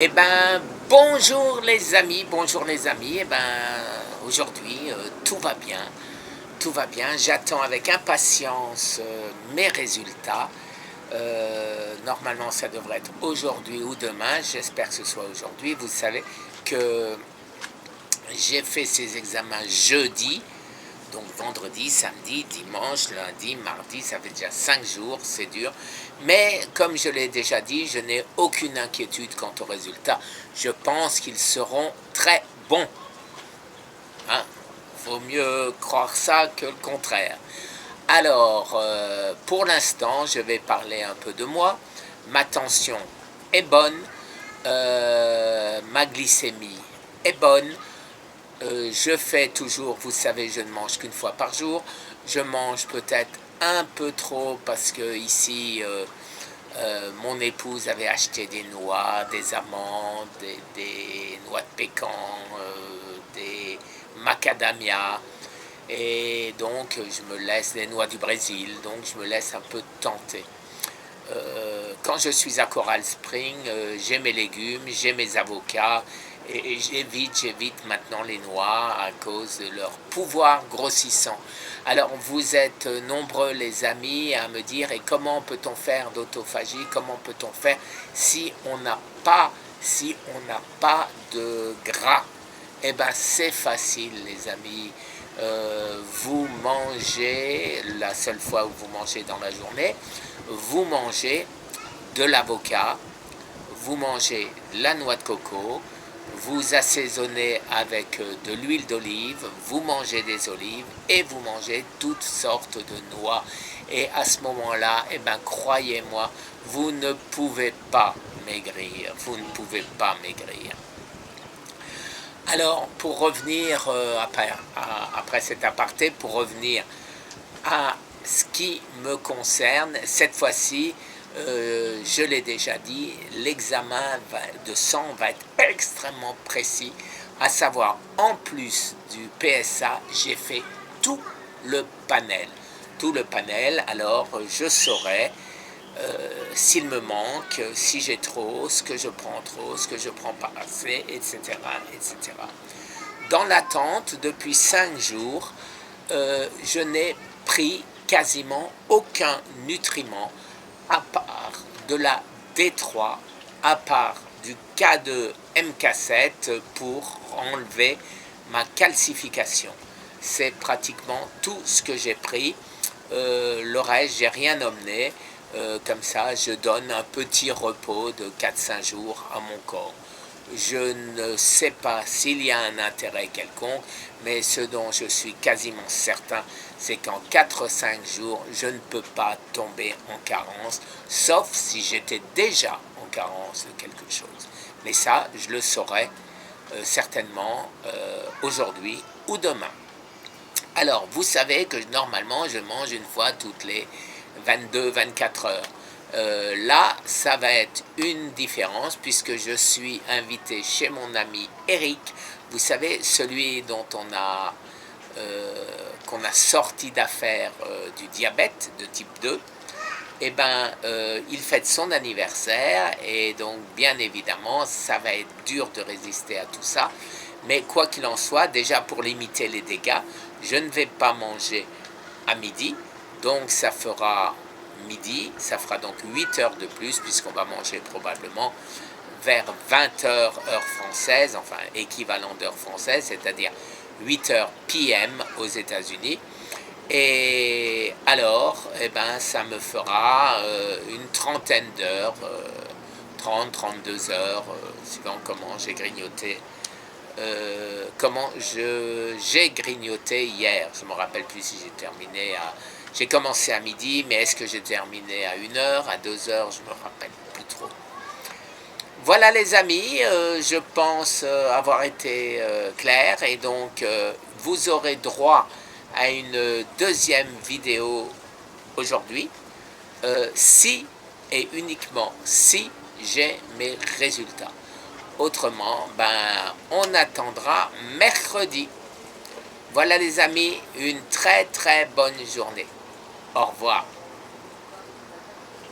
Eh ben, bonjour les amis, bonjour les amis. Eh ben, aujourd'hui, tout va bien. J'attends avec impatience mes résultats. Normalement, ça devrait être aujourd'hui ou demain. J'espère que ce soit aujourd'hui. Vous savez que j'ai fait ces examens jeudi. Donc vendredi, samedi, dimanche, lundi, mardi, ça fait déjà 5 jours, c'est dur. Mais comme je l'ai déjà dit, je n'ai aucune inquiétude quant aux résultats. Je pense qu'ils seront très bons. Hein? Vaut mieux croire ça que le contraire. Alors, pour l'instant, je vais parler un peu de moi. Ma tension est bonne, ma glycémie est bonne. Je fais toujours, vous savez, je ne mange qu'une fois par jour. Je mange peut-être un peu trop parce que ici, mon épouse avait acheté des noix, des amandes, des noix de pécan, des macadamia. Et donc, je me laisse des noix du Brésil, donc je me laisse un peu tenter. Quand je suis à Coral Spring, j'ai mes légumes, j'ai mes avocats, et j'évite maintenant les noix à cause de leur pouvoir grossissant. Alors vous êtes nombreux les amis à me dire et comment peut-on faire d'autophagie, comment peut-on faire si on n'a pas de gras. Eh bien c'est facile les amis. Vous mangez, la seule fois où vous mangez dans la journée, vous mangez de l'avocat, vous mangez la noix de coco, vous assaisonnez avec de l'huile d'olive, vous mangez des olives et vous mangez toutes sortes de noix. Et à ce moment-là, eh ben, croyez-moi, vous ne pouvez pas maigrir, vous ne pouvez pas maigrir. Alors, pour revenir, après cet aparté, pour revenir à ce qui me concerne, cette fois-ci, je l'ai déjà dit, l'examen de sang va être extrêmement précis, à savoir, en plus du PSA, j'ai fait tout le panel. Tout le panel, alors je saurai s'il me manque, si j'ai trop, ce que je prends trop, ce que je prends pas assez, etc. etc. Dans l'attente, depuis 5 jours, je n'ai pris quasiment aucun nutriment à part de la D3, à part du K2 MK7 pour enlever ma calcification. C'est pratiquement tout ce que j'ai pris. Le reste, j'ai rien emmené. Comme ça, je donne un petit repos de 4-5 jours à mon corps. Je ne sais pas s'il y a un intérêt quelconque, mais ce dont je suis quasiment certain, c'est qu'en 4-5 jours, je ne peux pas tomber en carence, sauf si j'étais déjà en carence de quelque chose. Mais ça, je le saurai certainement aujourd'hui ou demain. Alors, vous savez que normalement, je mange une fois toutes les 22-24 heures. Là, ça va être une différence puisque je suis invité chez mon ami Eric. Vous savez, celui dont qu'on a sorti d'affaire du diabète de type 2. Eh ben, il fête son anniversaire et donc, bien évidemment, ça va être dur de résister à tout ça. Mais quoi qu'il en soit, déjà pour limiter les dégâts, je ne vais pas manger à midi. Donc ça fera midi, ça fera donc 8 heures de plus puisqu'on va manger probablement vers 20 heures heure française, enfin équivalent d'heure française, c'est-à-dire 8 heures PM aux États-Unis. Et alors, eh ben, ça me fera une trentaine d'heures, 30-32 heures, suivant comment j'ai grignoté. J'ai grignoté hier. Je ne me rappelle plus si j'ai terminé à... J'ai commencé à midi, mais est-ce que j'ai terminé à 1 heure, à 2 heures, je ne me rappelle plus trop. Voilà les amis, je pense avoir été clair et donc vous aurez droit à une deuxième vidéo aujourd'hui si et uniquement si j'ai mes résultats. Autrement, ben, on attendra mercredi. Voilà les amis, une très très bonne journée. Au revoir.